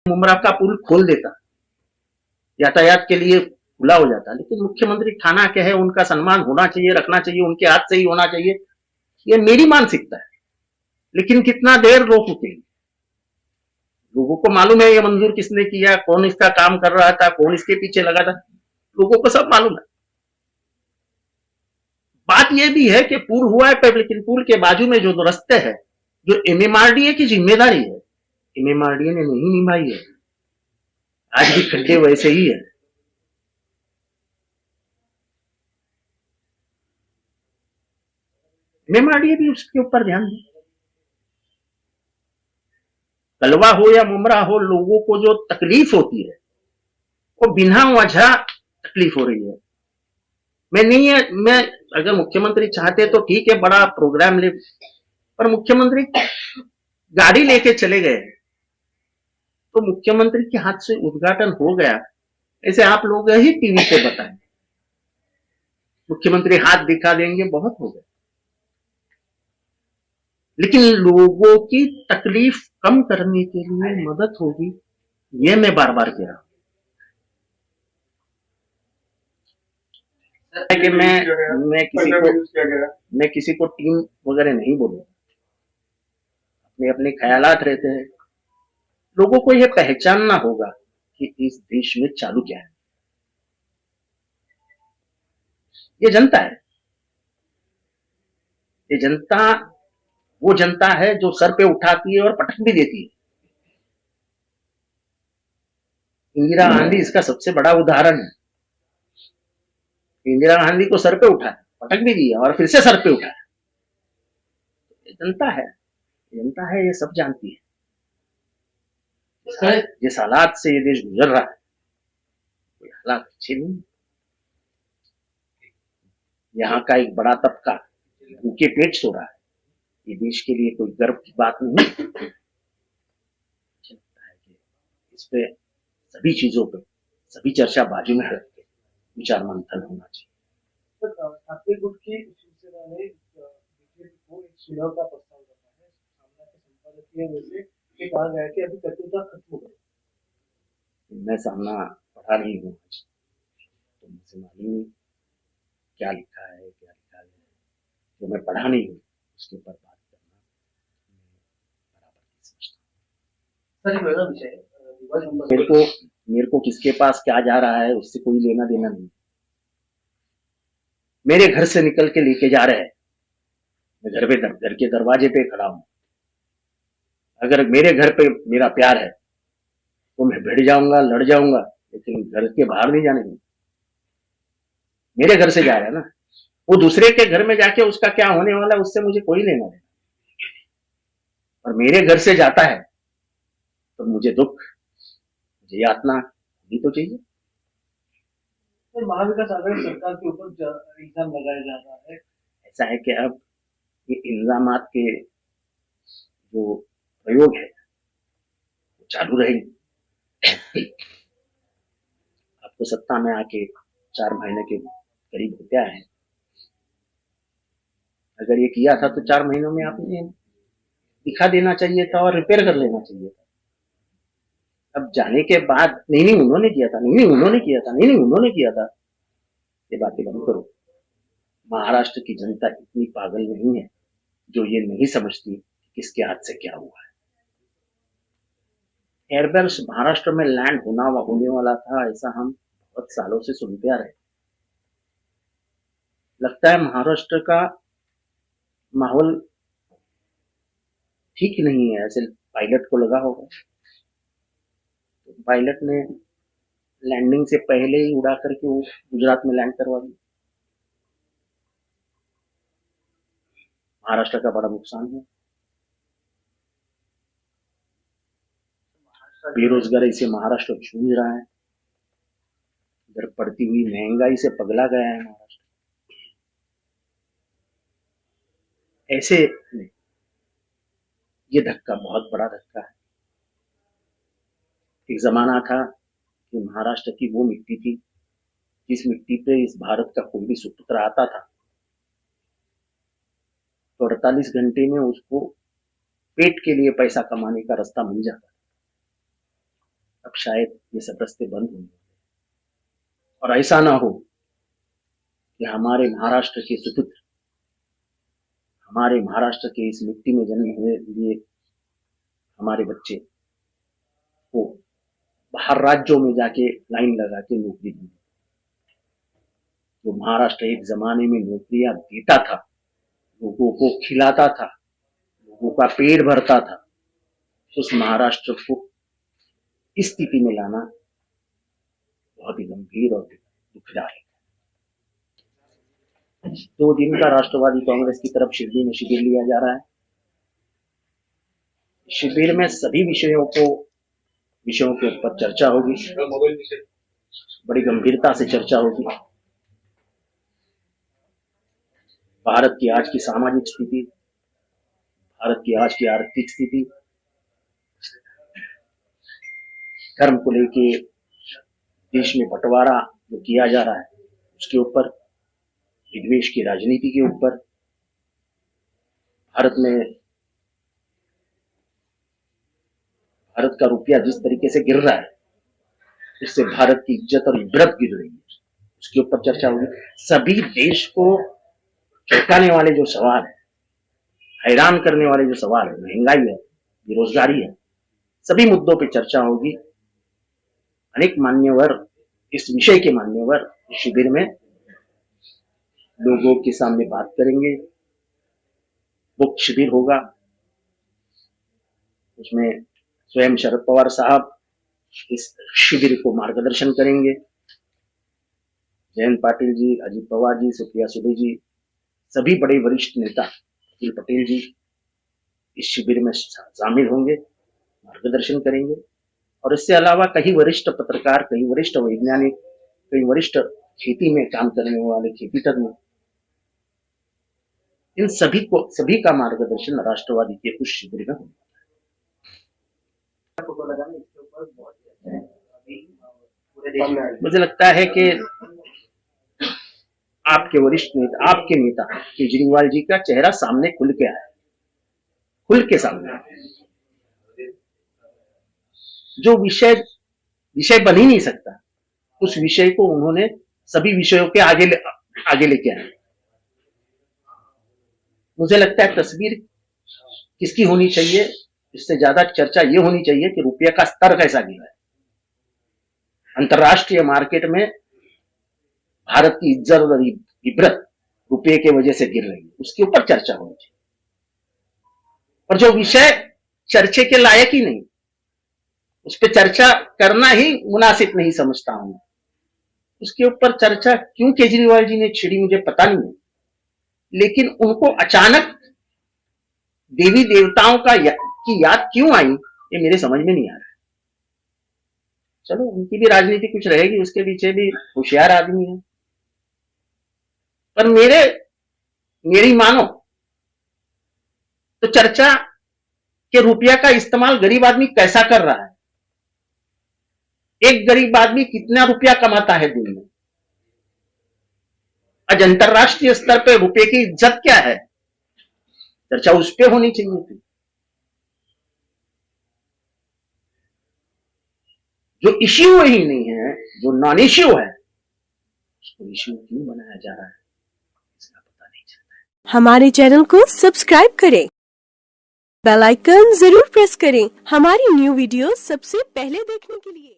मुमरा का पुल खोल देता, यातायात के लिए खुला हो जाता। लेकिन मुख्यमंत्री थाना के है, उनका सम्मान होना चाहिए, रखना चाहिए, उनके हाथ से ही होना चाहिए, ये मेरी मानसिकता है। लेकिन कितना देर रोक रुकेंगे? लोगों को मालूम है ये मंजूर किसने किया, कौन इसका काम कर रहा था, कौन इसके पीछे लगा था, लोगों को सब मालूम है। बात यह भी है कि पुल हुआ है, लेकिन पुल के बाजू में जो रास्ते है, जो एमएमआरडीए की जिम्मेदारी है, एमएमआरडीए ने नहीं निभाई है। आज भी खड्डे वैसे ही है। एमएमआरडीए भी उसके ऊपर ध्यान दे। कलवा हो या मुमरा हो, लोगों को जो तकलीफ होती है वो बिना वजह तकलीफ हो रही है। मैं अगर मुख्यमंत्री चाहते तो ठीक है, बड़ा प्रोग्राम ले, पर मुख्यमंत्री गाड़ी लेके चले गए तो मुख्यमंत्री के हाथ से उद्घाटन हो गया, ऐसे आप लोग ही टीवी पे बताएं। मुख्यमंत्री हाथ दिखा देंगे, बहुत हो गया। लेकिन लोगों की तकलीफ कम करने के लिए मदद होगी, ये मैं बार बार कह रहा हूं। कि मैं किसी को टीम वगैरह नहीं बोलूंगा, अपने अपने ख्यालात रहते हैं। लोगों को यह पहचानना होगा कि इस देश में चालू क्या है। ये जनता है, ये जनता वो जनता है जो सर पे उठाती है और पटक भी देती है। इंदिरा गांधी इसका सबसे बड़ा उदाहरण है। इंदिरा गांधी को सर पे उठाया, पटक भी दिया और फिर से सर पे उठाया। ये जनता है, ये सब जानती है। जिस हालात से ये देश गुजर रहा है, कोई हालात अच्छे नहीं। यहाँ का एक बड़ा तबका भूखे पेट सो रहा है, ये देश के लिए कोई गर्व की बात नहीं। इस पे सभी चीजों पे सभी चर्चा बाजू में रख के विचार मंथन होना चाहिए। ठाकरे गुट की शिवसेना ने बीजेपी को एक सुलह का प्रस्ताव रखा है। सामना के संपादकीय में से ये कहा गया है कि अभी कटुता खत्म हो गई। मैं सामना पढ़ा नहीं हूँ, तो मुझे मालूम नहीं क्या लिखा है, क्या लिखा है। जो मैं पढ़ा नहीं हूँ उसके ऊपर बात करना बराबर नहीं समझता। मेरे को किसके पास क्या जा रहा है उससे कोई लेना देना नहीं। मेरे घर से निकल के लेके जा रहे हैं, मैं घर के दरवाजे पे खड़ा हूं। अगर मेरे घर पे मेरा प्यार है तो मैं भिड़ जाऊंगा, लड़ जाऊंगा, लेकिन घर के बाहर नहीं जाने दूंगा। मेरे घर से जा रहा है ना, वो दूसरे के घर में जाके उसका क्या होने वाला है उससे मुझे कोई लेना देना। और मेरे घर से जाता है तो मुझे दुख, मुझे यातना भी तो चाहिए। तो महाविकास आघाड़ी सरकार के ऊपर इल्जाम लगाया जा रहा है। ऐसा है कि अब ये इल्जामात के जो प्रयोग है वो चालू रहेंगे। आपको सत्ता में आके 4 महीने के करीब हो गया है। अगर ये किया था तो 4 महीनों में आपने दिखा देना चाहिए था और रिपेयर कर लेना चाहिए था। अब जाने के बाद नहीं उन्होंने किया था, नहीं उन्होंने किया था, नहीं उन्होंने किया था, ये बातें बंद करो। महाराष्ट्र की जनता इतनी पागल नहीं है जो ये नहीं समझती कि किसके हाथ से क्या हुआ है। एयरबेल्स महाराष्ट्र में लैंड होने वाला था, ऐसा हम बहुत सालों से सुनते आ रहे। लगता है महाराष्ट्र का माहौल ठीक नहीं है, ऐसे पायलट को लगा होगा। तो पायलट ने लैंडिंग से पहले ही उड़ा करके वो गुजरात में लैंड करवा दिया। महाराष्ट्र का बड़ा नुकसान है। बेरोजगारी से महाराष्ट्र जूझ रहा है, इधर बढ़ती हुई महंगाई से पगला गया है महाराष्ट्र। ऐसे में ये धक्का बहुत बड़ा धक्का है। एक जमाना था कि महाराष्ट्र की वो मिट्टी थी जिस मिट्टी पे इस भारत का कोई भी सुपुत्र आता था तो 48 घंटे में उसको पेट के लिए पैसा कमाने का रास्ता मिल जाता। अब शायद ये सब रास्ते बंद होंगे और ऐसा ना हो कि हमारे महाराष्ट्र के सुपुत्र, हमारे महाराष्ट्र के इस मिट्टी में जन्म हुए लिए हमारे बच्चे को बाहर राज्यों में जाके लाइन लगा के नौकरी दी। जो महाराष्ट्र एक जमाने में नौकरियां देता था, लोगों को खिलाता था, लोगों का पेट भरता था, उस महाराष्ट्र को इस स्थिति में लाना बहुत ही गंभीर और दुखदायक है। 2 दिन का राष्ट्रवादी कांग्रेस की तरफ शिरडी में शिविर लिया जा रहा है। शिविर में सभी विषयों के ऊपर चर्चा होगी, बड़ी गंभीरता से चर्चा होगी। भारत की आज की सामाजिक स्थिति, भारत की आज की आर्थिक स्थिति, धर्म को लेके देश में बंटवारा जो किया जा रहा है उसके ऊपर, विद्वेष की राजनीति के ऊपर, भारत का रुपया जिस तरीके से गिर रहा है, इससे भारत की इज्जत और इबरत गिर रही है, उसके ऊपर चर्चा होगी। सभी देश को चौंकाने वाले जो सवाल है, हैरान करने वाले जो सवाल है, महंगाई है, बेरोजगारी है, सभी मुद्दों पे चर्चा होगी। अनेक मान्यवर, इस विषय के मान्यवर इस शिविर में लोगों के सामने बात करेंगे। मुक्त शिविर होगा, उसमें स्वयं शरद पवार साहब इस शिविर को मार्गदर्शन करेंगे। जयंत पाटिल जी, अजित पवार जी, सुप्रिया सुले जी, सभी बड़े वरिष्ठ नेता, अखिल पटेल जी इस शिविर में शामिल होंगे, मार्गदर्शन करेंगे। और इससे अलावा कई वरिष्ठ पत्रकार, कई वरिष्ठ वैज्ञानिक, कई वरिष्ठ खेती में काम करने वाले खेती तज्ञ, इन सभी का मार्गदर्शन राष्ट्रवादी के उस शिविर में होगा। मुझे लगता है कि आपके वरिष्ठ नेता, आपके नेता केजरीवाल जी का चेहरा सामने खुल के आया, खुल के सामने आया। जो विषय बन ही नहीं सकता, उस विषय को उन्होंने सभी विषयों के आगे लेके आए। मुझे लगता है तस्वीर किसकी होनी चाहिए, इससे ज्यादा चर्चा ये होनी चाहिए कि रुपये का स्तर कैसा गिरा है। अंतरराष्ट्रीय मार्केट में भारत की इज्जत और इबरत रुपये के वजह से गिर रही है, उसके ऊपर चर्चा होनी चाहिए। और जो विषय चर्चे के लायक ही नहीं, उस पर चर्चा करना ही मुनासिब नहीं समझता हूं। उसके ऊपर चर्चा क्यों केजरीवाल जी ने छिड़ी मुझे पता नहीं है, लेकिन उनको अचानक देवी देवताओं की याद क्यों आई, ये मेरे समझ में नहीं आ रहा है। चलो, उनकी भी राजनीति कुछ रहेगी, उसके पीछे भी होशियार आदमी है, पर मेरी मानो तो चर्चा के रुपया का इस्तेमाल गरीब आदमी कैसा कर रहा है, एक गरीब आदमी कितना रुपया कमाता है दिन में, आज अंतरराष्ट्रीय स्तर पे रुपये की इज्जत क्या है, चर्चा उस पर होनी चाहिए थी। जो इश्यू ही नहीं है, जो नॉन इश्यू है, उसको इश्यू क्यों बनाया जा रहा है, इसका पता नहीं चलता है। हमारे चैनल को सब्सक्राइब करें, बेल आइकन जरूर प्रेस करें हमारी न्यू वीडियो सबसे पहले देखने के लिए।